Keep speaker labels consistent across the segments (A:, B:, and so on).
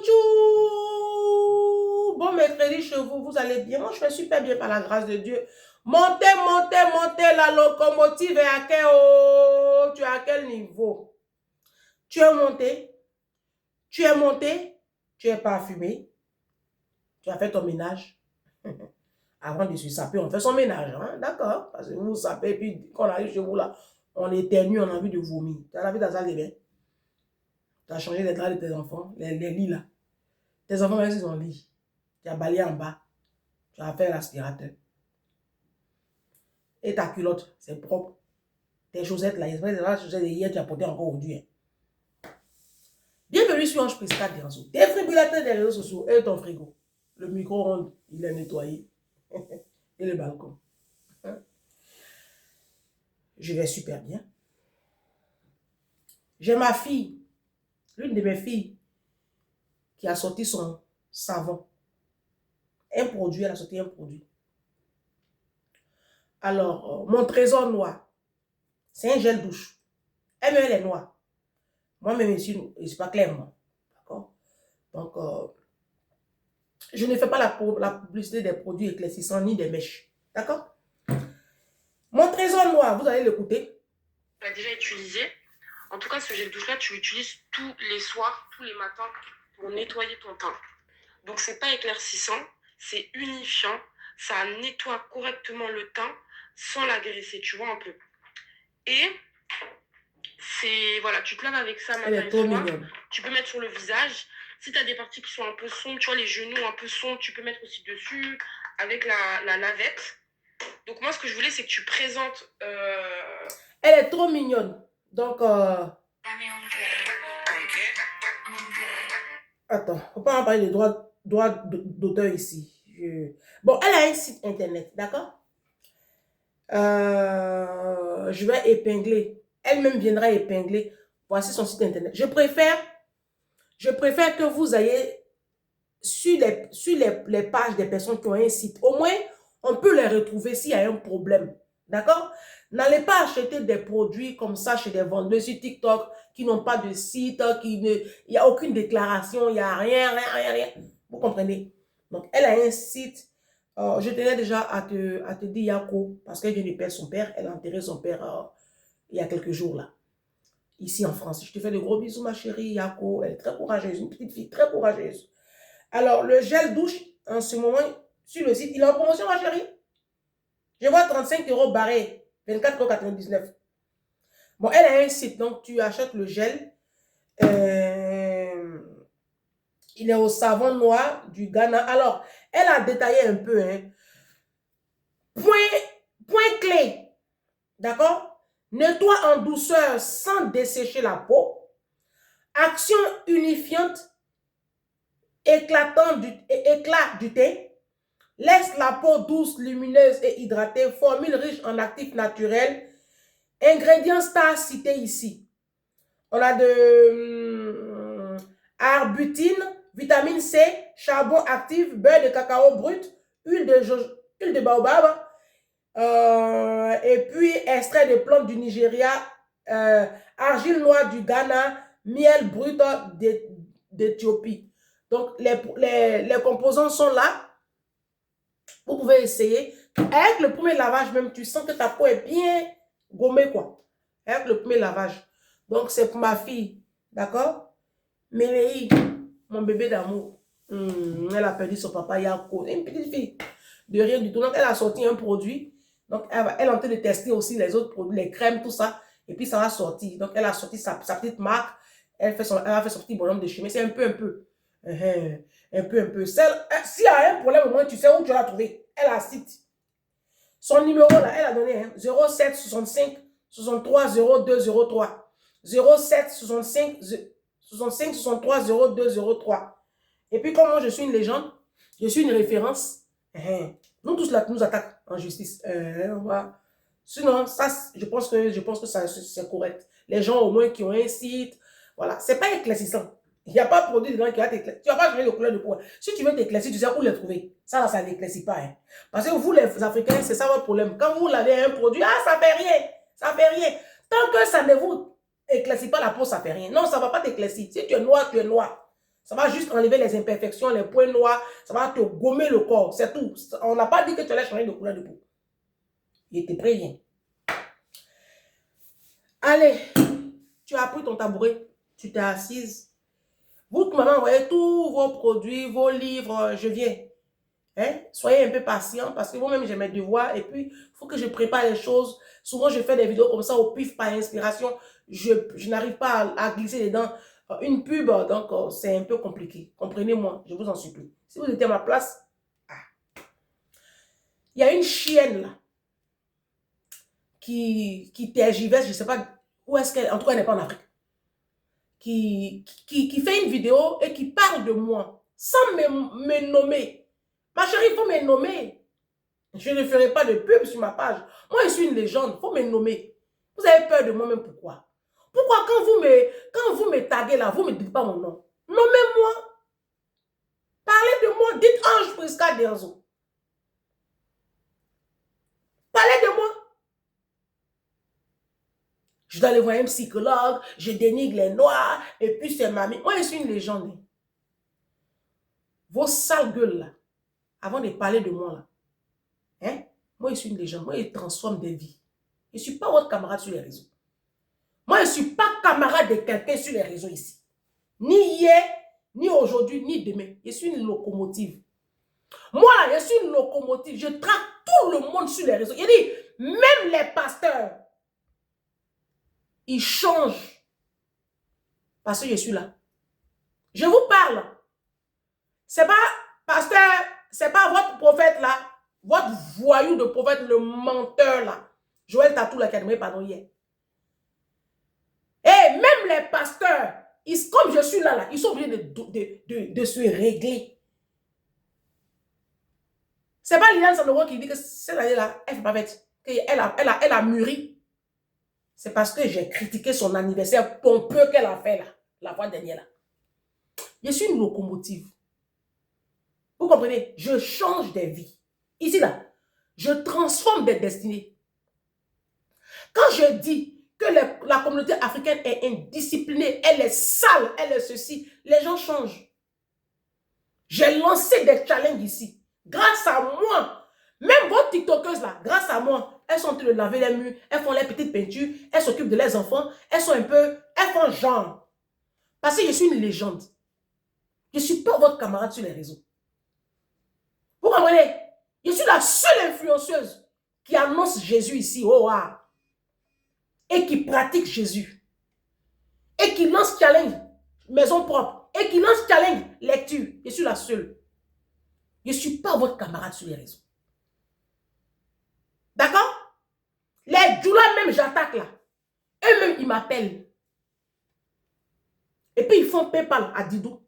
A: Bonjour! Bon mercredi chez vous, vous allez bien? Moi, je fais super bien par la grâce de Dieu. Montez, montez, montez, la locomotive est à quel haut? Tu es à quel niveau? Tu es monté? Tu es monté? Tu es parfumé? Tu as fait ton ménage? Avant de se saper, on fait son ménage, hein? D'accord? Parce que vous vous sapez, et puis quand on arrive chez vous, là, on éternue, on a envie de vomir. Tu as lavé ta salle de bain? Tu as changé les draps de tes enfants, les lits, là. Tes enfants, même s'ils ont lit. Tu as balayé en bas. Tu as fait l'aspirateur. Et ta culotte, c'est propre. Tes chaussettes là, les chaussettes de hier, tu as porté encore aujourd'hui. Hein. Bienvenue sur Ange Prisca Dianzo. Défibrillateur des réseaux sociaux et ton frigo. Le micro-ondes, il est nettoyé. Et le balcon. Hein? Je vais super bien. J'ai ma fille, l'une de mes filles, qui a sorti son savon. Un produit, elle a sorti un produit. Alors, mon trésor noir, c'est un gel douche. Elle est noire. Moi-même, ici, c'est pas clairement. D'accord? Donc, je ne fais pas la publicité des produits éclaircissants ni des mèches. D'accord? Mon trésor noir, vous allez l'écouter.
B: Tu l'as déjà utilisé. En tout cas, ce gel douche-là, tu l'utilises tous les soirs, tous les matins pour nettoyer ton teint. Donc, c'est pas éclaircissant, c'est unifiant. Ça nettoie correctement le teint sans l'agresser, tu vois un peu. Et c'est, voilà, tu te laves avec ça matin et soir. Tu peux mettre sur le visage. Si tu as des parties qui sont un peu sombres, tu vois, les genoux un peu sombres, tu peux mettre aussi dessus avec la lavette. Donc, moi, ce que je voulais, c'est que tu présentes...
A: Elle est trop mignonne. Donc, attends, faut pas en parler de droit d'auteur ici. Bon, elle a un site internet, d'accord? Je vais épingler. Elle-même viendra épingler. Voici son site internet. Je préfère que vous ayez sur les pages des personnes qui ont un site. Au moins, on peut les retrouver s'il y a un problème. D'accord? N'allez pas acheter des produits comme ça chez des vendeurs sur TikTok qui n'ont pas de site, il n'y a aucune déclaration, il n'y a rien. Vous comprenez? Donc, elle a un site. Je tenais déjà à te dire Yako, parce qu'elle vient de perdre son père. Elle a enterré son père il y a quelques jours là. Ici en France. Je te fais de gros bisous, ma chérie Yako. Elle est très courageuse, une petite fille très courageuse. Alors, le gel douche, en ce moment, sur le site, il est en promotion, ma chérie. Je vois 35 € barré, 24,99 €. Bon, elle a un site, donc tu achètes le gel. Il est au savon noir du Ghana. Alors, elle a détaillé un peu. Hein. Point clé. D'accord? Nettoie en douceur sans dessécher la peau. Action unifiante, éclat du teint. Laisse la peau douce, lumineuse et hydratée. Formule riche en actifs naturels. Ingrédients stars cités ici. On a de arbutin, vitamine C, charbon actif, beurre de cacao brut, huile de baobab, et puis extrait de plantes du Nigeria, argile noire du Ghana, miel brut d'Éthiopie. Donc, les composants sont là. Vous pouvez essayer. Avec le premier lavage même, tu sens que ta peau est bien gommée, quoi. Avec le premier lavage. Donc, c'est pour ma fille. D'accord? Méléi, mon bébé d'amour. Elle a perdu son papa Yako. Une petite fille. De rien du tout. Donc, elle a sorti un produit. Donc, elle est en train de tester aussi les autres produits, les crèmes, tout ça. Et puis, ça va sortir. Donc, elle a sorti sa petite marque. Elle a fait son petit bonhomme de chemin. C'est un peu. Un peu. S'il y a un problème, au moins, tu sais où tu vas la trouver. Elle a un site. Son numéro, là, elle a donné hein, 07 65 63 02 03. 07 65 63 02 03. Et puis, comme moi, je suis une légende, je suis une référence, nous tous, là, nous attaquent en justice. Voilà. Sinon, ça, je pense que ça, c'est correct. Les gens, au moins, qui ont un site, voilà. C'est pas éclaircissant. Il n'y a pas de produit dedans qui va t'éclaircir. Tu ne vas pas changer de couleur de peau. Si tu veux t'éclaircir, tu sais où les trouver. Ça, là, ça n'éclaircit pas. Hein. Parce que vous, les Africains, c'est ça votre problème. Quand vous lavez un produit, ça fait rien. Ça fait rien. Tant que ça ne vous éclaircit pas la peau, ça fait rien. Non, ça ne va pas t'éclaircir. Si tu es noir, tu es noir. Ça va juste enlever les imperfections, les points noirs. Ça va te gommer le corps. C'est tout. On n'a pas dit que tu allais changer de couleur de peau. Il était prêt, rien. Allez, tu as pris ton tabouret. Tu t'es assise. Vous qui m'avez envoyé tous vos produits, vos livres, je viens. Hein? Soyez un peu patient parce que moi-même j'ai mes devoirs et puis il faut que je prépare les choses. Souvent je fais des vidéos comme ça au pif par inspiration. Je n'arrive pas à glisser dedans une pub, donc c'est un peu compliqué. Comprenez-moi, je vous en supplie. Si vous étiez à ma place, il y a une chienne là qui tergiverse, je ne sais pas où est-ce qu'elle, en tout cas elle n'est pas en Afrique, qui fait une vidéo et qui parle de moi sans me nommer. Ma chérie, il faut me nommer. Je ne ferai pas de pub sur ma page. Moi, je suis une légende. Il faut me nommer. Vous avez peur de moi-même, pourquoi? Pourquoi quand vous me taguez là, vous ne me dites pas mon nom? Nommez-moi. Parlez de moi. Dites Ange Prisca Derzo. Parlez de moi. Je dois aller voir un psychologue. Je dénigre les noirs. Et puis c'est mamie. Moi, je suis une légende. Vos sales gueules là. Avant de parler de moi là, hein? Moi je suis une légende, moi je transforme des vies. Je ne suis pas votre camarade sur les réseaux. Moi je ne suis pas camarade de quelqu'un sur les réseaux ici. Ni hier, ni aujourd'hui, ni demain. Je suis une locomotive. Moi là, je suis une locomotive. Je traque tout le monde sur les réseaux. Il dit, même les pasteurs, ils changent. Parce que je suis là. Je vous parle. C'est pas pasteur. C'est pas votre prophète là, votre voyou de prophète, le menteur là. Joël Tatou là qui a donné pardon hier. Et même les pasteurs, comme je suis là, ils sont obligés de se régler. C'est pas Liliane Sandoro qui dit que cette année-là, elle ne fait pas fête. Elle a mûri. C'est parce que j'ai critiqué son anniversaire pompeux qu'elle a fait là, la fois dernière là. Je suis une locomotive. Vous comprenez? Je change des vies. Ici, là, je transforme des destinées. Quand je dis que la communauté africaine est indisciplinée, elle est sale, elle est ceci, les gens changent. J'ai lancé des challenges ici. Grâce à moi, même vos TikTokeuses là, grâce à moi, elles sont en train de laver les murs, elles font les petites peintures, elles s'occupent de leurs enfants, elles font genre. Parce que je suis une légende. Je ne suis pas votre camarade sur les réseaux. Vous comprenez? Je suis la seule influenceuse qui annonce Jésus ici, oh, wow, et qui pratique Jésus. Et qui lance challenge maison propre. Et qui lance challenge lecture. Je suis la seule. Je ne suis pas votre camarade sur les réseaux. D'accord? Les Djoula même, j'attaque là. Eux-mêmes, ils m'appellent. Et puis, ils font PayPal à Didou.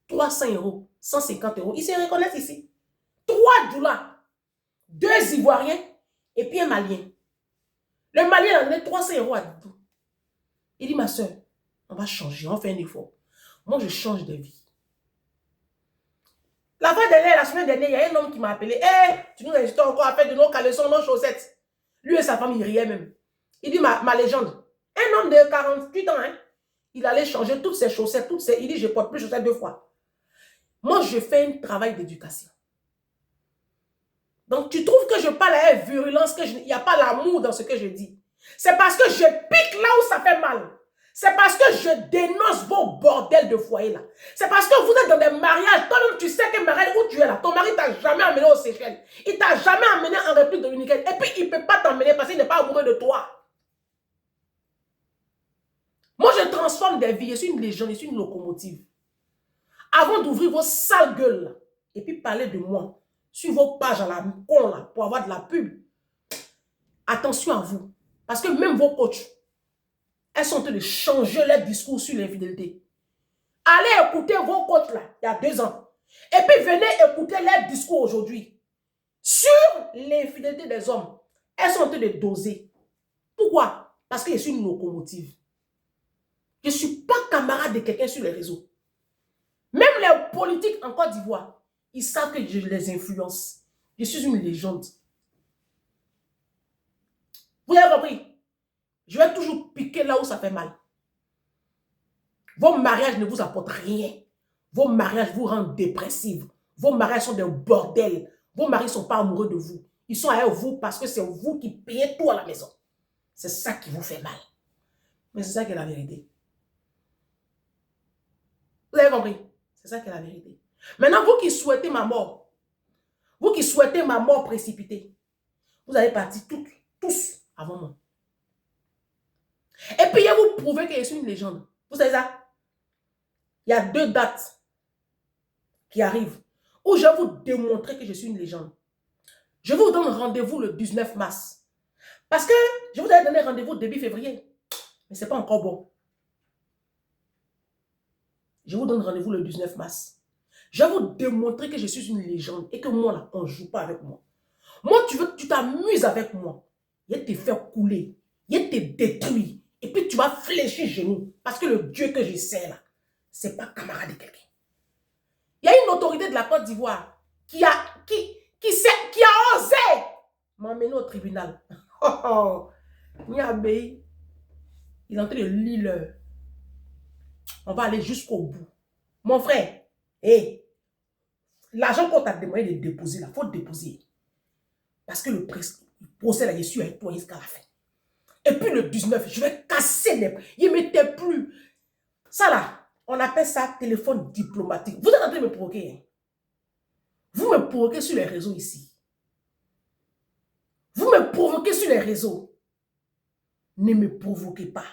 A: 300 €, 150 €. Ils se reconnaissent ici. 3 Djoula. 2 Ivoiriens et puis un Malien. Le Malien a donné 300 € à Didou. Il dit, ma soeur, on va changer, on fait un effort. Moi, je change de vie. La semaine dernière, il y a un homme qui m'a appelé. Hey, tu nous invites encore à faire de nos caleçons, nos chaussettes. Lui et sa femme, il riait même. Il dit, ma légende. Un homme de 48 ans, hein, il allait changer toutes ses chaussettes, il dit, je ne porte plus chaussettes 2 fois. Moi, je fais un travail d'éducation. Donc, tu trouves que je parle avec virulence, qu'il n'y a pas l'amour dans ce que je dis. C'est parce que je pique là où ça fait mal. C'est parce que je dénonce vos bordels de foyer là. C'est parce que vous êtes dans des mariages. Toi-même, tu sais que mariage où tu es là, ton mari t'a jamais amené aux Seychelles. Il t'a jamais amené en République dominicaine. Et puis, il ne peut pas t'emmener parce qu'il n'est pas amoureux de toi. Moi, je transforme des vies. Je suis une légende, je suis une locomotive. Avant d'ouvrir vos sales gueules là, et puis parler de moi sur vos pages à la con là, pour avoir de la pub, attention à vous. Parce que même vos coachs, elles sont en train de changer leur discours sur l'infidélité. Allez écouter vos coachs là, il y a 2 ans. Et puis venez écouter leur discours aujourd'hui. Sur l'infidélité des hommes. Elles sont en train de doser. Pourquoi? Parce que je suis une locomotive. Je ne suis pas camarade de quelqu'un sur les réseaux. Même les politiques en Côte d'Ivoire, ils savent que je les influence. Je suis une légende. Vous avez compris? Je vais toujours piquer là où ça fait mal. Vos mariages ne vous apportent rien. Vos mariages vous rendent dépressives. Vos mariages sont des bordels. Vos maris ne sont pas amoureux de vous. Ils sont avec vous parce que c'est vous qui payez tout à la maison. C'est ça qui vous fait mal. Mais c'est ça qui est la vérité. Vous avez compris? C'est ça qui est la vérité. Maintenant, vous qui souhaitez ma mort, vous qui souhaitez ma mort précipitée, vous allez partir tous avant moi. Et puis, vous prouvez que je suis une légende. Vous savez ça? Il y a 2 dates qui arrivent où je vais vous démontrer que je suis une légende. Je vous donne rendez-vous le 19 mars. Parce que je vous avais donné rendez-vous début février. Mais ce n'est pas encore bon. Je vous donne rendez-vous le 19 mars. Je vais vous démontrer que je suis une légende et que moi, là, on ne joue pas avec moi. Moi, tu t'amuses avec moi. Il te fait couler. Il te détruit. Et puis, tu vas fléchir genoux. Parce que le Dieu que je sais, là, ce n'est pas camarade de quelqu'un. Il y a une autorité de la Côte d'Ivoire qui a osé m'emmener au tribunal. Il est en train de lire. On va aller jusqu'au bout. Mon frère, l'argent qu'on t'a demandé de déposer, il faut déposer. Parce que le procès là, je suis avec toi jusqu'à la fin. Et puis le 19, je vais casser les... Il ne m'était plus. Ça là, on appelle ça téléphone diplomatique. Vous êtes en train de me provoquer. Hein? Vous me provoquez sur les réseaux ici. Vous me provoquez sur les réseaux. Ne me provoquez pas.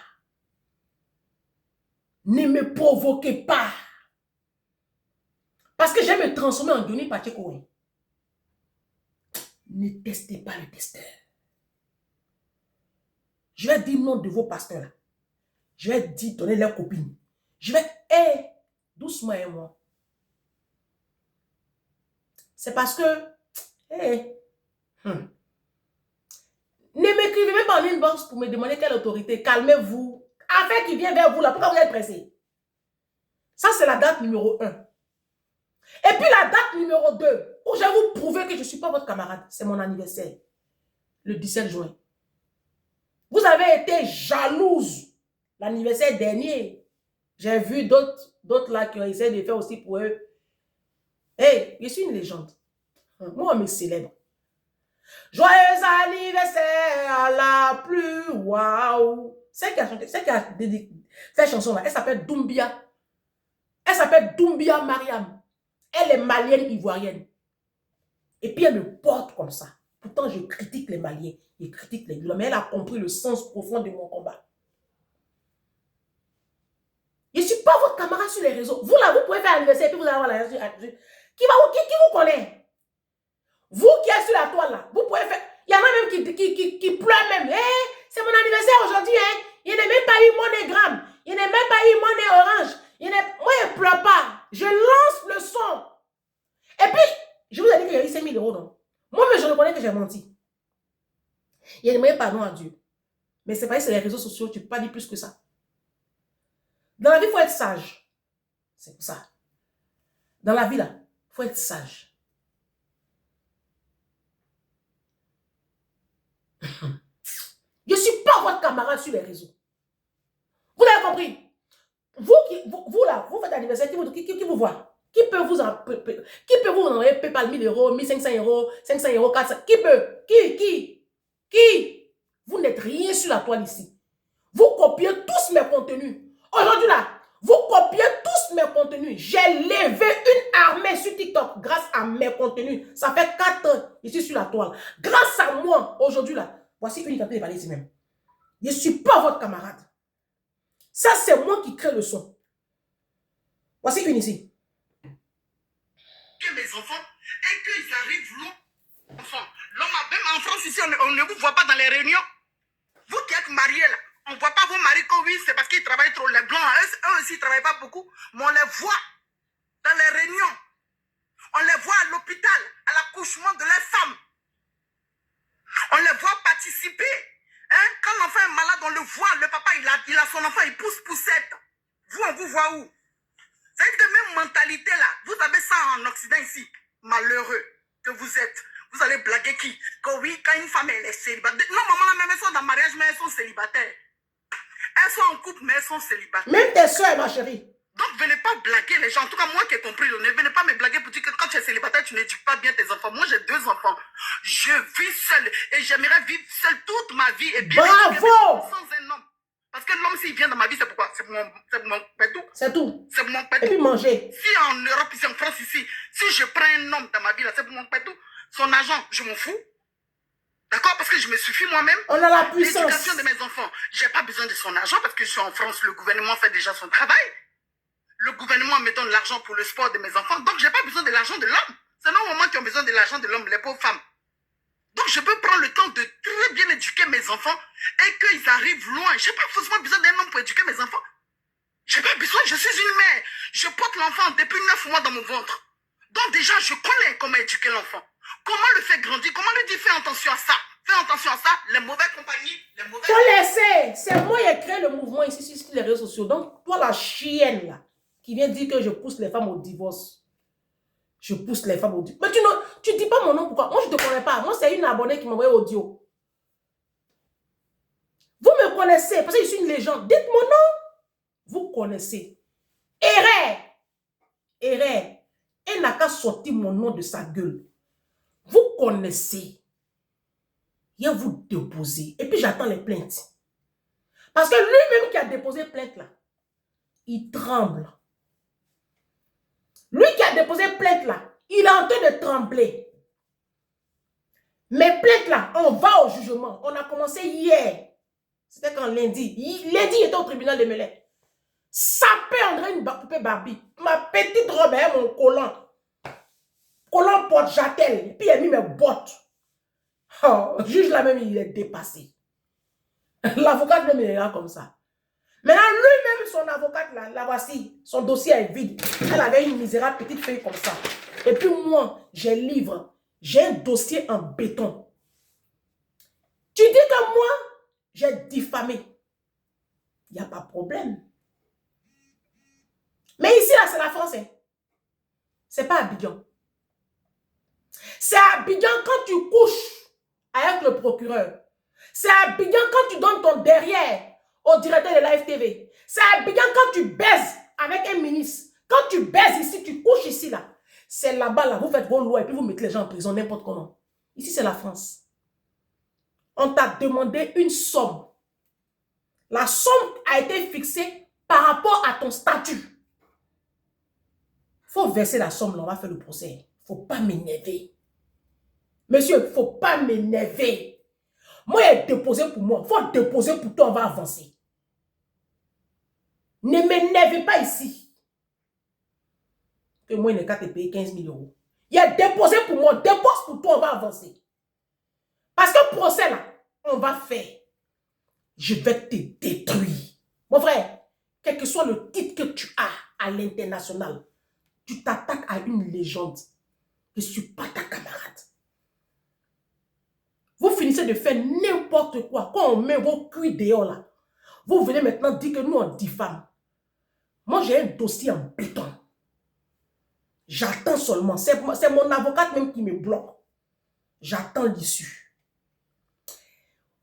A: Ne me provoquez pas. Parce que je vais me transformer en Denis Pacheco. Ne testez pas le testeur. Je vais dire nom de vos pasteurs. Là. Je vais dire, donner leurs copines. Je vais, doucement et moi. C'est parce que, ne m'écrivez même pas en inbox pour me demander quelle autorité. Calmez-vous. Afin qu'il vienne vers vous là, pourquoi vous êtes pressé? Ça, c'est la date numéro 1. Et puis la date numéro 2, où je vais vous prouver que je ne suis pas votre camarade. C'est mon anniversaire. Le 17 juin. Vous avez été jalouse l'anniversaire dernier. J'ai vu d'autres là qui ont essayé de faire aussi pour eux. Je suis une légende. Moi, on me célèbre. Joyeux anniversaire à la plus waouh. Celle qui a chanté, celle qui a dédié cette chanson-là, elle s'appelle Doumbia. Elle s'appelle Doumbia Mariam. Elle est malienne ivoirienne. Et puis elle me porte comme ça. Pourtant, je critique les Maliens. Je critique les Goulas. Mais elle a compris le sens profond de mon combat. Je ne suis pas votre camarade sur les réseaux. Vous là, vous pouvez faire l'anniversaire et puis vous allez avoir la qui vous connaît? Vous qui êtes sur la toile là, vous pouvez faire. Il y en a même qui pleurent même. C'est mon anniversaire aujourd'hui. Il n'est même pas eu monogramme. Il n'est même pas eu monnaie orange. Moi, je ne pleure pas. Je lance le son. Et puis, je vous ai dit qu'il y a eu 5 000 euros, non? Moi-même, je reconnais que j'ai menti. Il y a demandé pardon à Dieu. Mais c'est pas sur les réseaux sociaux, tu ne peux pas dire plus que ça. Dans la vie, il faut être sage. C'est pour ça. Dans la vie, là, il faut être sage. Je ne suis pas votre camarade sur les réseaux. Vous avez compris? Vous là, vous faites l'anniversaire, qui vous voit? Qui peut vous envoyer PayPal 1000 euros, 1500 euros, 500 euros, 400? Qui peut? Qui? Vous n'êtes rien sur la toile ici. Vous copiez tous mes contenus. Aujourd'hui là, vous copiez tous mes contenus. J'ai levé une armée sur TikTok grâce à mes contenus. Ça fait 4 ans ici sur la toile. Grâce à moi, aujourd'hui là, voici une qui a pu parler ici même. Je ne suis pas votre camarade. Ça, c'est moi qui crée le son. Voici une ici.
C: Que mes enfants, et qu'ils arrivent loin. Enfants, même en France ici, on ne vous voit pas dans les réunions. Vous qui êtes mariés là, on ne voit pas vos maris comme oui, c'est parce qu'ils travaillent trop. Les blancs, eux aussi, ils ne travaillent pas beaucoup, mais on les voit dans les réunions. On les voit à l'hôpital, à l'accouchement de leurs femmes. On les voit participer. Quand l'enfant est malade, on le voit. Le papa, il a son enfant, il pousse poussette. Vous, on vous voit où? C'est cette même mentalité là. Vous avez ça en Occident ici. Malheureux que vous êtes. Vous allez blaguer qui? Que oui, quand une femme elle est célibataire. Non, maman, même elles sont dans le mariage, mais elles sont célibataires. Elles sont en couple, mais elles sont célibataires.
A: Même tes soeurs, ma chérie.
C: Donc, venez pas blaguer les gens. En tout cas, moi qui ai compris, ne venez pas me blaguer pour dire que quand tu es célibataire, tu n'éduques pas bien tes enfants. Moi, j'ai 2 enfants. Je vis seule et j'aimerais vivre seule toute ma vie et bien éduquer mes enfants sans un homme. Parce que l'homme, s'il vient dans ma vie, c'est pourquoi? C'est pour mon pétou.
A: C'est tout.
C: C'est pour mon
A: Et
C: pétou.
A: puis manger.
C: Si en Europe, ici en France, ici, si je prends un homme dans ma vie, là, c'est pour mon pétou. Son argent, je m'en fous. D'accord? Parce que je me suffis moi-même.
A: On a la puissance.
C: L'éducation de mes enfants, je n'ai pas besoin de son argent parce que je suis en France, le gouvernement fait déjà son travail. Le gouvernement me donne l'argent pour le sport de mes enfants, donc je n'ai pas besoin de l'argent de l'homme. C'est nos mamans qui ont besoin de l'argent de l'homme, les pauvres femmes. Donc je peux prendre le temps de très bien éduquer mes enfants et qu'ils arrivent loin. Je n'ai pas forcément besoin d'un homme pour éduquer mes enfants. Je n'ai pas besoin, je suis une mère. Je porte l'enfant depuis 9 mois dans mon ventre. Donc déjà, je connais comment éduquer l'enfant. Comment le faire grandir, comment lui dire fais attention à ça. Fais attention à ça, les mauvaises compagnies, les mauvaises...
A: Faut laisser. C'est moi qui ai créé le mouvement ici sur les réseaux sociaux. Donc, toi, la chienne là, qui vient dire que je pousse les femmes au divorce. Je pousse les femmes au divorce. Mais tu dis pas mon nom, pourquoi? Moi, je ne te connais pas. Moi, c'est une abonnée qui m'a envoyé audio. Vous me connaissez, parce que je suis une légende. Dites mon nom. Vous connaissez. Erreur. Elle n'a qu'à sortir mon nom de sa gueule. Vous connaissez. Il va vous déposer. Et puis j'attends les plaintes. Parce que lui-même qui a déposé plainte là, il tremble. Lui qui a déposé plainte là, il est en train de trembler. Mes plaintes là, on va au jugement. On a commencé hier. C'était quand lundi. Lundi, il était au tribunal de Melun. Sapé André une poupée Barbie. Ma petite robe est mon collant. Collant porte-jatel. Et puis il a mis mes bottes. Oh, le juge là même, il est dépassé. L'avocate même, il est là comme ça. Maintenant, lui-même, son avocate là, la voici. Son dossier est vide. Elle avait une misérable petite feuille comme ça. Et puis moi, j'ai livre. J'ai un dossier en béton. Tu dis que moi, j'ai diffamé. Il n'y a pas de problème. Mais ici, là, c'est la France. Hein. C'est pas Abidjan. C'est Abidjan quand tu couches avec le procureur. C'est Abidjan quand tu donnes ton derrière au directeur de la FTV. C'est Abidjan quand tu baises avec un ministre. Quand tu baises ici, tu couches ici, là. C'est là-bas, là, vous faites vos lois et puis vous mettez les gens en prison n'importe comment. Ici, c'est la France. On t'a demandé une somme. La somme a été fixée par rapport à ton statut. Il faut verser la somme, là, on va faire le procès. Il ne faut pas m'énerver. Monsieur, il ne faut pas m'énerver. Moi, il est déposé pour moi. Il faut déposer pour toi, on va avancer. Ne m'énervez pas ici. Que moi, il n'est qu'à te payer 15 000 euros. Il est déposé pour moi. Dépose pour toi, on va avancer. Parce que le procès, là, on va faire. Je vais te détruire. Mon frère, quel que soit le titre que tu as à l'international, tu t'attaques à une légende. Je ne suis pas ta camarade. Vous finissez de faire n'importe quoi. Quand on met vos cuits dehors là, vous venez maintenant dire que nous on diffame. Moi j'ai un dossier en béton. J'attends seulement. C'est mon avocate même qui me bloque. J'attends l'issue.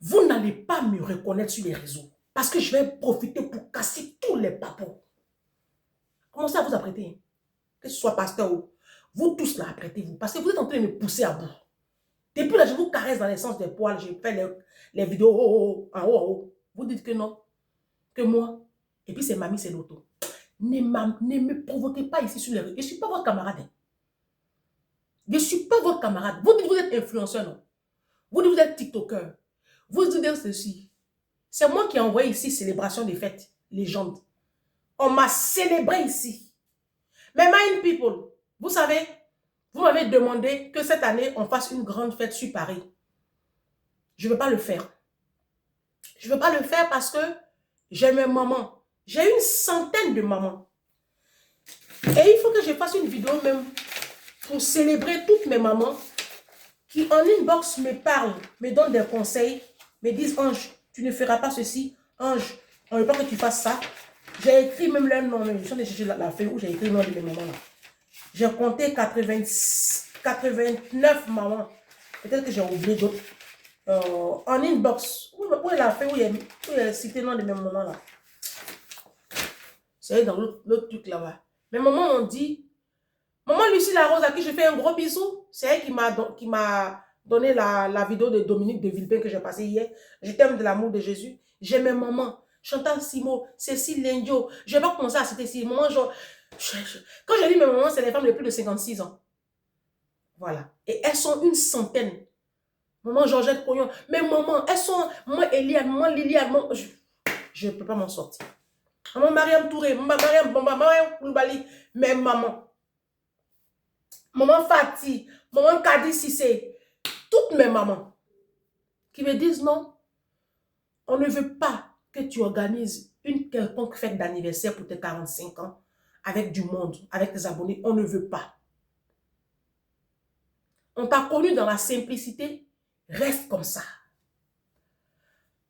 A: Vous n'allez pas me reconnaître sur les réseaux. Parce que je vais profiter pour casser tous les papos. Commencez à vous apprêter. Que ce soit pasteur ou vous tous là, apprêtez-vous. Parce que vous êtes en train de me pousser à bout. Depuis là, je vous caresse dans les sens des poils. J'ai fait les vidéos en haut. Vous dites que non. Que moi. Et puis c'est mamie, c'est l'auto. Ne me provoquez pas ici sur les réseaux. Je ne suis pas votre camarade. Je ne suis pas votre camarade. Vous dites que vous êtes influenceur, non? Vous dites que vous êtes tiktoker. Vous dites ceci. C'est moi qui ai envoyé ici célébration des fêtes. Légende. On m'a célébré ici. Mais my people, vous savez, vous m'avez demandé que cette année, on fasse une grande fête sur Paris. Je ne veux pas le faire. Je ne veux pas le faire parce que j'ai mes mamans. J'ai une centaine de mamans. Et il faut que je fasse une vidéo même pour célébrer toutes mes mamans qui en inbox me parlent, me donnent des conseils, me disent « Ange, tu ne feras pas ceci. Ange, on ne veut pas que tu fasses ça. » J'ai écrit même leur nom. Je suis en train de chercher la feuille où j'ai écrit le nom de mes mamans. J'ai compté 89 mamans. Peut-être que j'ai oublié d'autres. En inbox. Où est la feuille où il y a cité le nom de mes mamans là? C'est dans l'autre truc là-bas. Mais maman m'a dit, maman Lucie Larose, à qui je fais un gros bisou, c'est elle qui m'a donné la vidéo de Dominique de Villepin que j'ai passée hier. Je t'aime de l'amour de Jésus. J'aime maman. Chantal Simo, Cécile Lendio. Je vais pas commencer à citer ici. Maman, genre, quand je dis mes mamans, c'est les femmes de plus de 56 ans. Voilà. Et elles sont une centaine. Maman Georgette Cognon. Mais maman, elles sont, maman Eliane, maman Liliane, maman, je ne peux pas m'en sortir. Maman Mariam Touré, maman Mariam Koulibaly, mais maman. Maman Fati, maman Kadi Sissé, toutes mes mamans qui me disent non, on ne veut pas que tu organises une quelconque fête d'anniversaire pour tes 45 ans avec du monde, avec tes abonnés. On ne veut pas. On t'a connu dans la simplicité, reste comme ça.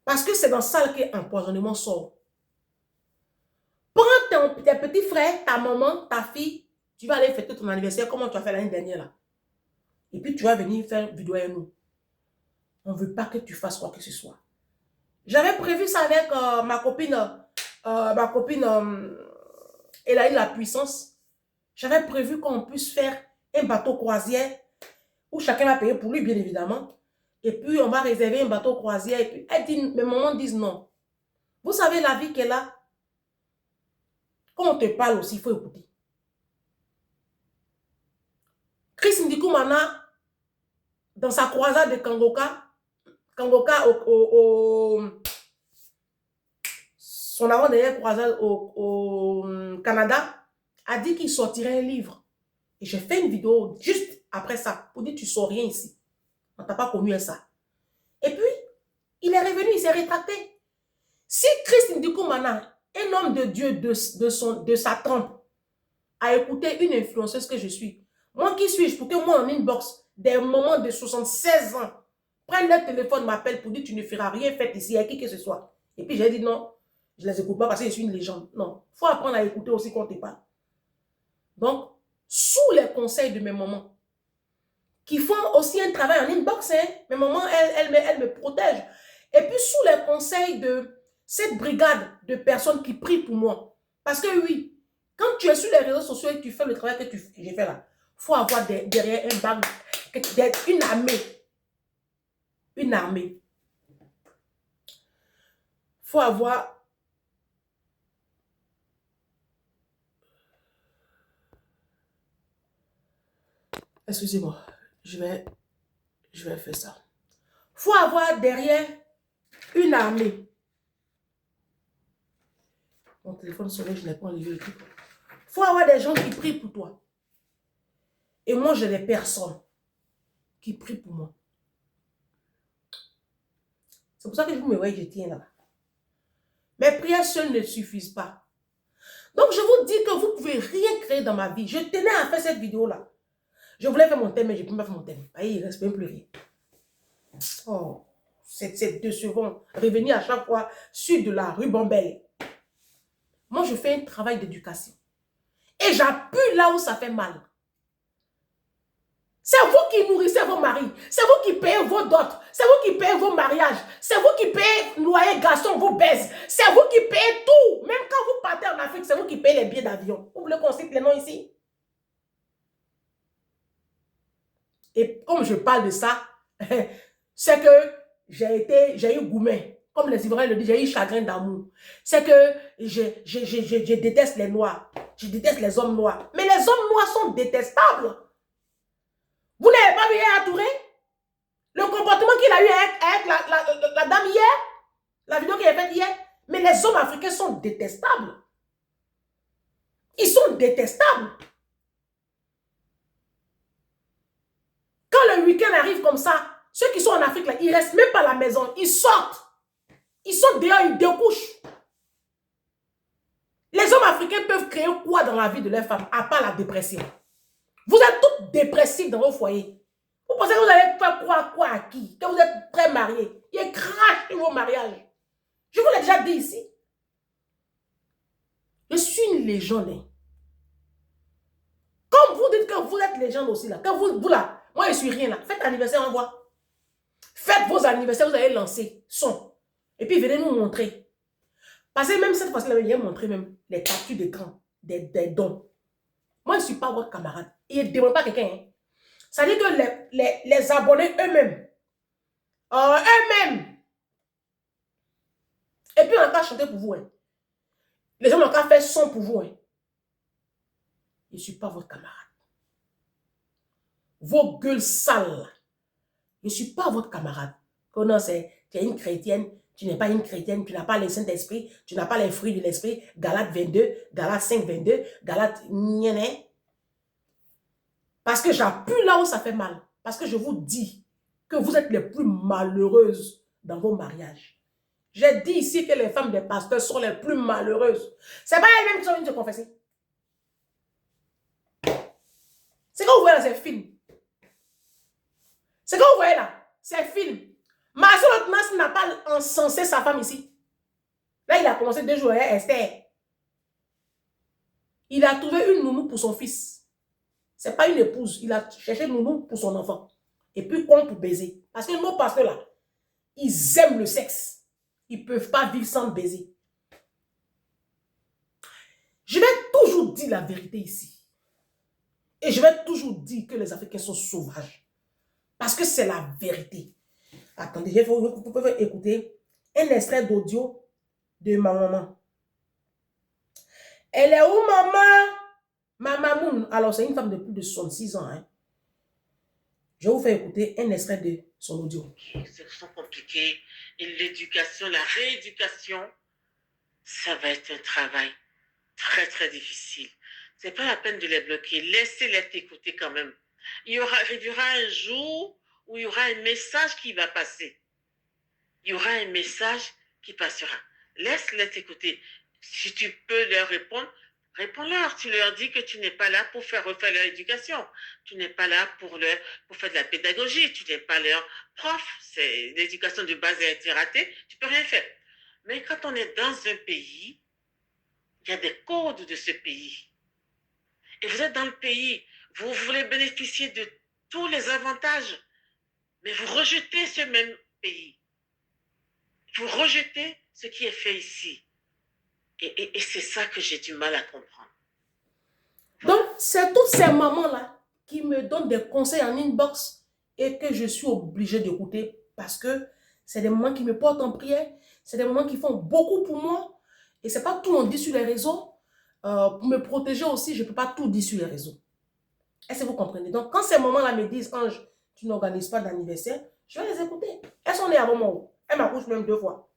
A: Parce que c'est dans ça que l'empoisonnement sort. Prends tes petits frères, ta maman, ta fille, tu vas aller fêter ton anniversaire comme tu as fait l'année dernière là. Et puis tu vas venir faire une vidéo avec nous. On ne veut pas que tu fasses quoi que ce soit. J'avais prévu ça avec ma copine, elle a eu la puissance. J'avais prévu qu'on puisse faire un bateau croisière où chacun va payer pour lui, bien évidemment. Et puis, on va réserver un bateau croisière. Et puis, elle dit, mes mamans disent non. Vous savez la vie qu'elle a. Quand on te parle aussi, il faut écouter. Chris Ndikumana, dans sa croisade de Kangoka son avant-dernière croisade au Canada, a dit qu'il sortirait un livre. Et j'ai fait une vidéo juste après ça, pour dire tu ne sors rien ici. On ne t'a pas connu à ça. Et puis, il est revenu, il s'est rétracté. Si Chris Ndikumana, un homme de Dieu de sa trempe, a écouté une influenceuse que je suis, moi qui suis-je pour que moi en inbox, des moments de 76 ans, prenne le téléphone, m'appelle pour dire tu ne feras rien fait ici, à qui que ce soit. Et puis j'ai dit non, je ne les écoute pas parce que je suis une légende. Non, il faut apprendre à écouter aussi quand on te parle. Donc, sous les conseils de mes mamans, qui font aussi un travail en inbox, hein, mes mamans, elles me protègent. Et puis sous les conseils de cette brigade de personnes qui prient pour moi. Parce que oui, quand tu es sur les réseaux sociaux et que tu fais le travail que j'ai fait là, il faut avoir derrière un bag, une armée. Une armée. Il faut avoir... Excusez-moi, je vais faire ça. Il faut avoir derrière une armée. Mon téléphone sonne, je n'ai pas enlevé le truc. Il faut avoir des gens qui prient pour toi. Et moi, j'ai des personnes qui prient pour moi. C'est pour ça que vous me voyez, je tiens là. Mes prières seules ne suffisent pas. Donc, je vous dis que vous ne pouvez rien créer dans ma vie. Je tenais à faire cette vidéo-là. Je voulais faire mon thème, mais je ne peux pas faire mon thème. Il ne reste même plus rien. Oh, c'est décevant. Revenir à chaque fois sur de la rubambelle. Moi, je fais un travail d'éducation. Et j'appuie là où ça fait mal. C'est vous qui nourrissez vos maris. C'est vous qui payez vos dots. C'est vous qui payez vos mariages. C'est vous qui payez loyer, garçon, vos baises. C'est vous qui payez tout. Même quand vous partez en Afrique, c'est vous qui payez les billets d'avion. Vous voulez qu'on cite les noms ici? Et comme je parle de ça, c'est que j'ai eu gourmet. Comme les Ivoiriens le disent, j'ai eu chagrin d'amour. C'est que je déteste les Noirs. Je déteste les hommes noirs. Mais les hommes noirs sont détestables. Vous n'avez pas vu à Touré? Le comportement qu'il a eu avec la dame hier? La vidéo qu'il a faite hier? Mais les hommes africains sont détestables. Ils sont détestables. Quand le week-end arrive comme ça, ceux qui sont en Afrique, là, ils ne restent même pas à la maison. Ils sortent. Ils sont dehors, ils découchent. Les hommes africains peuvent créer quoi dans la vie de leurs femmes, à part la dépression? Vous êtes tous dépressifs dans vos foyers. Vous pensez que vous allez faire quoi à qui? Que vous êtes très mariés. Ils crachent sur vos mariages. Je vous l'ai déjà dit ici. Je suis une légende. Comme vous dites que vous êtes légende aussi là. Quand vous là, moi je suis rien là. Faites anniversaire, on voit. Faites vos anniversaires, vous allez lancer son. Et puis venez nous montrer. Parce que même cette fois-ci, il a montré même les captures d'écran, des dons. Moi, je ne suis pas votre camarade. Et ne demande pas quelqu'un. Hein. Ça dit que les abonnés eux-mêmes, et puis on a qu'à chanter pour vous. Hein. Les gens n'ont qu'à faire son pour vous. Hein. Je ne suis pas votre camarade. Vos gueules sales. Je ne suis pas votre camarade. Non, tu es une chrétienne, tu n'es pas une chrétienne, tu n'as pas le Saint-Esprit, tu n'as pas les fruits de l'Esprit. Galates 22, Galates 5, 22, Galates... Parce que j'appuie là où ça fait mal. Parce que je vous dis que vous êtes les plus malheureuses dans vos mariages. J'ai dit ici que les femmes des pasteurs sont les plus malheureuses. Ce n'est pas elles-mêmes qui sont venues se confesser. C'est quand vous voyez là, c'est film. C'est quand vous voyez là, c'est film. Marcel Otnas n'a pas encensé sa femme ici. Là, il a commencé 2 jours, Esther. Il a trouvé une nounou pour son fils. Ce n'est pas une épouse. Il a cherché une nounou pour son enfant. Et puis, quoi pour baiser. Parce que nos pasteurs là, ils aiment le sexe. Ils ne peuvent pas vivre sans baiser. Je vais toujours dire la vérité ici. Et je vais toujours dire que les Africains sont sauvages. Parce que c'est la vérité. Attendez, vous pouvez écouter un extrait d'audio de ma maman. Elle est où, maman? Ma maman. Alors, c'est une femme de plus de 66 ans. Hein. Je vais vous faire écouter un extrait de son audio.
D: C'est compliqué. Et l'éducation, la rééducation, ça va être un travail très, très difficile. Ce n'est pas la peine de les bloquer. Laissez-les t'écouter quand même. Il y aura un jour où il y aura un message qui va passer. Il y aura un message qui passera. Laisse-les t'écouter. Si tu peux leur répondre, réponds-leur. Tu leur dis que tu n'es pas là pour faire refaire leur éducation. Tu n'es pas là pour faire de la pédagogie. Tu n'es pas leur prof. L'éducation de base a été ratée. Tu ne peux rien faire. Mais quand on est dans un pays, il y a des codes de ce pays. Et vous êtes dans le pays, vous voulez bénéficier de tous les avantages, mais vous rejetez ce même pays. Vous rejetez ce qui est fait ici. Et c'est ça que j'ai du mal à comprendre.
A: Donc, c'est toutes ces mamans-là qui me donnent des conseils en inbox et que je suis obligée d'écouter parce que c'est des mamans qui me portent en prière, c'est des mamans qui font beaucoup pour moi et c'est pas tout on dit sur les réseaux. Pour me protéger aussi, je ne peux pas tout dire sur les réseaux. Est-ce que vous comprenez? Donc, quand ces mamans-là me disent, Ange, tu n'organises pas d'anniversaire, je vais les écouter. Elles sont nées avant moi. Elles m'accouchent même 2 fois.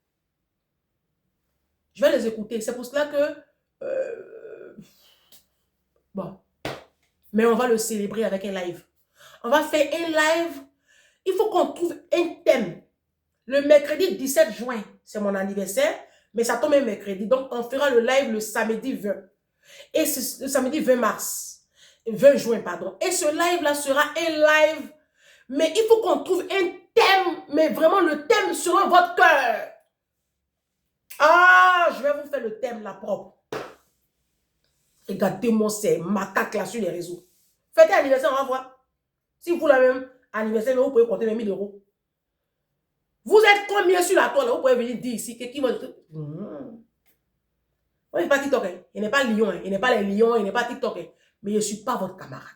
A: Je vais les écouter. C'est pour cela que... bon. Mais on va le célébrer avec un live. On va faire un live. Il faut qu'on trouve un thème. Le mercredi 17 juin, c'est mon anniversaire. Mais ça tombe un mercredi. Donc, on fera le live le samedi 20. Et le samedi 20 mars. 20 juin, pardon. Et ce live-là sera un live. Mais il faut qu'on trouve un thème. Mais vraiment le thème selon votre cœur. Ah, je vais vous faire le thème là propre. Regardez-moi ces macaques là sur les réseaux. Faites un anniversaire, on va voir. Si vous l'avez même anniversaire, vous pouvez compter les 1000 euros. Vous êtes combien sur la toile? Vous pouvez venir dire ici que qui va... Moi, je n'est pas TikTok. Hein. Il n'est pas Lyon. Hein. Il n'est pas les Lions. Il n'est pas TikTok. Hein. Mais je ne suis pas votre camarade.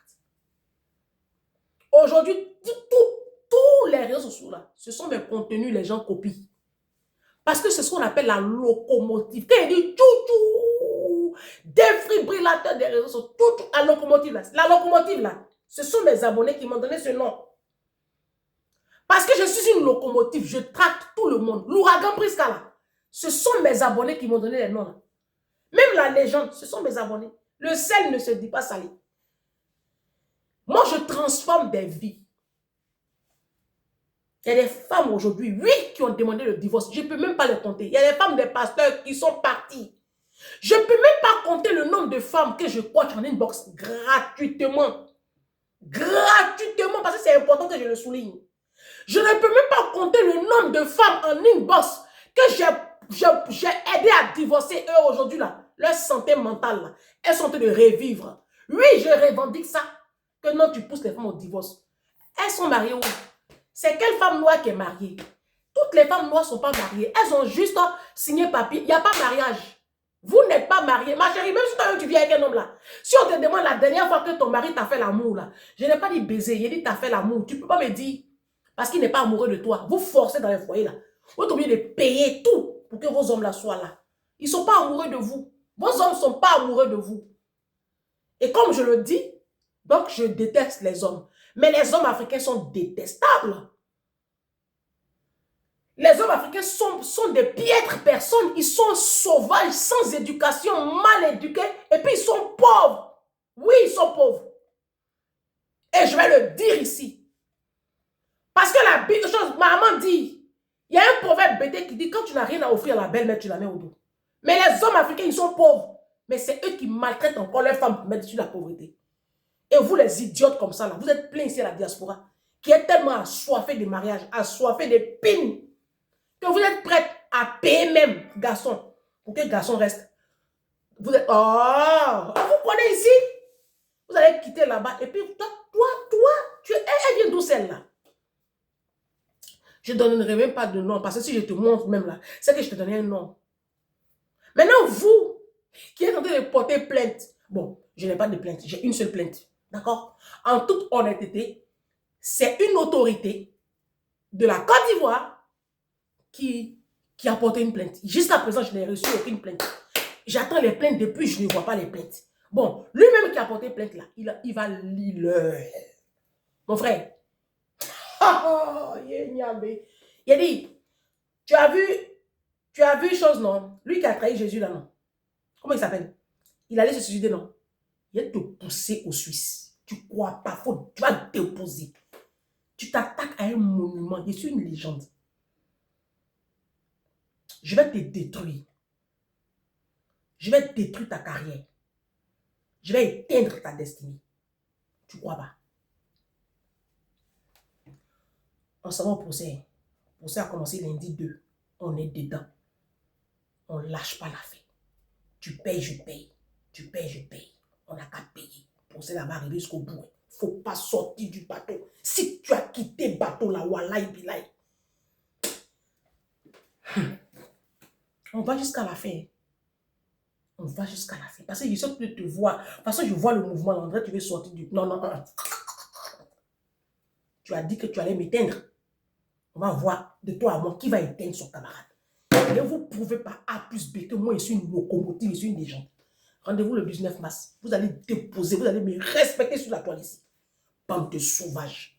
A: Aujourd'hui, tous les réseaux sociaux là, ce sont mes contenus, les gens copient. Parce que c'est ce qu'on appelle la locomotive. Quand il dit tchou-tchou, défibrillateur des réseaux sociaux, tchou-tchou, la locomotive là, ce sont mes abonnés qui m'ont donné ce nom. Parce que je suis une locomotive, je traque tout le monde. L'ouragan Prisca là, ce sont mes abonnés qui m'ont donné les noms là. Même la légende, ce sont mes abonnés. Le sel ne se dit pas salé. Moi, je transforme des vies. Il y a des femmes aujourd'hui, 8 qui ont demandé le divorce. Je ne peux même pas les compter. Il y a des femmes des pasteurs qui sont parties. Je ne peux même pas compter le nombre de femmes que je coach en inbox gratuitement. Gratuitement, parce que c'est important que je le souligne. Je ne peux même pas compter le nombre de femmes en inbox que j'ai aidé à divorcer. Eux, aujourd'hui, là, leur santé mentale, là, elles sont en train de revivre. Oui, je revendique ça. Que non, tu pousses les femmes au divorce. Elles sont mariées où? C'est quelle femme noire qui est mariée? Toutes toutes les femmes noires ne sont pas mariées. Elles ont juste signé papier. Il n'y a pas mariage. Vous n'êtes pas mariés. Ma chérie, même si toi, tu viens avec un homme là, si on te demande la dernière fois que ton mari t'a fait l'amour là, je n'ai pas dit baiser, j'ai dit t'as fait l'amour. Tu ne peux pas me dire, parce qu'il n'est pas amoureux de toi. Vous forcez dans les foyers là. Vous êtes obligé de payer tout pour que vos hommes là soient là. Ils ne sont pas amoureux de vous. Vos hommes ne sont pas amoureux de vous. Et comme je le dis, donc je déteste les hommes. Mais les hommes africains sont détestables. Les hommes africains sont des piètres personnes. Ils sont sauvages, sans éducation, mal éduqués. Et puis ils sont pauvres. Oui, ils sont pauvres. Et je vais le dire ici. Parce que la Bible, ma maman dit, il y a un proverbe bêté qui dit, quand tu n'as rien à offrir à la belle-mère, tu la mets au dos. Mais les hommes africains, ils sont pauvres. Mais c'est eux qui maltraitent encore leurs femmes pour mettre sur la pauvreté. Et vous, les idiotes comme ça, là, vous êtes pleins ici à la diaspora, qui est tellement assoiffés de mariage, assoiffés de pines, que vous êtes prêts à payer même garçon, pour que le garçon reste. Vous êtes, oh, vous connaissez ici, vous allez quitter là-bas, et puis toi, elle vient d'où celle-là? Je ne donnerai même pas de nom, parce que si je te montre même là, c'est que je te donnais un nom. Maintenant, vous, qui êtes en train de porter plainte, bon, je n'ai pas de plainte, j'ai une seule plainte, d'accord? En toute honnêteté, c'est une autorité de la Côte d'Ivoire qui a porté une plainte. Jusqu'à présent, je n'ai reçu aucune plainte. J'attends les plaintes depuis, je ne vois pas les plaintes. Bon, lui-même qui a porté plainte là, il va lire. Mon frère, il a dit, tu as vu chose, non? Lui qui a trahi Jésus là, non? Comment il s'appelle? Il allait se suicider, non? Il va te pousser aux Suisses. Tu crois pas, tu vas te déposer. Tu t'attaques à un monument. Je suis une légende. Je vais te détruire. Je vais détruire ta carrière. Je vais éteindre ta destinée. Tu crois pas? On s'en va au procès. Le procès a commencé lundi 2. On est dedans. On ne lâche pas l'affaire. Tu payes, je paye. Tu payes, je paye. On n'a qu'à payer. Le procès là va arriver jusqu'au bout. Il ne faut pas sortir du bateau. Si tu as quitté le bateau là, wallahi billahi. On va jusqu'à la fin. On va jusqu'à la fin. Parce que je suis de te voir. De toute façon, je vois le mouvement. André, tu veux sortir du... Non, non, non. Tu as dit que tu allais m'éteindre. On va voir de toi à moi qui va éteindre son camarade. Ne vous prouvez pas A plus B que moi, je suis une locomotive, je suis une légende. Rendez-vous le 19 mars. Vous allez déposer, vous allez me respecter sur la toile ici. Bande de sauvages.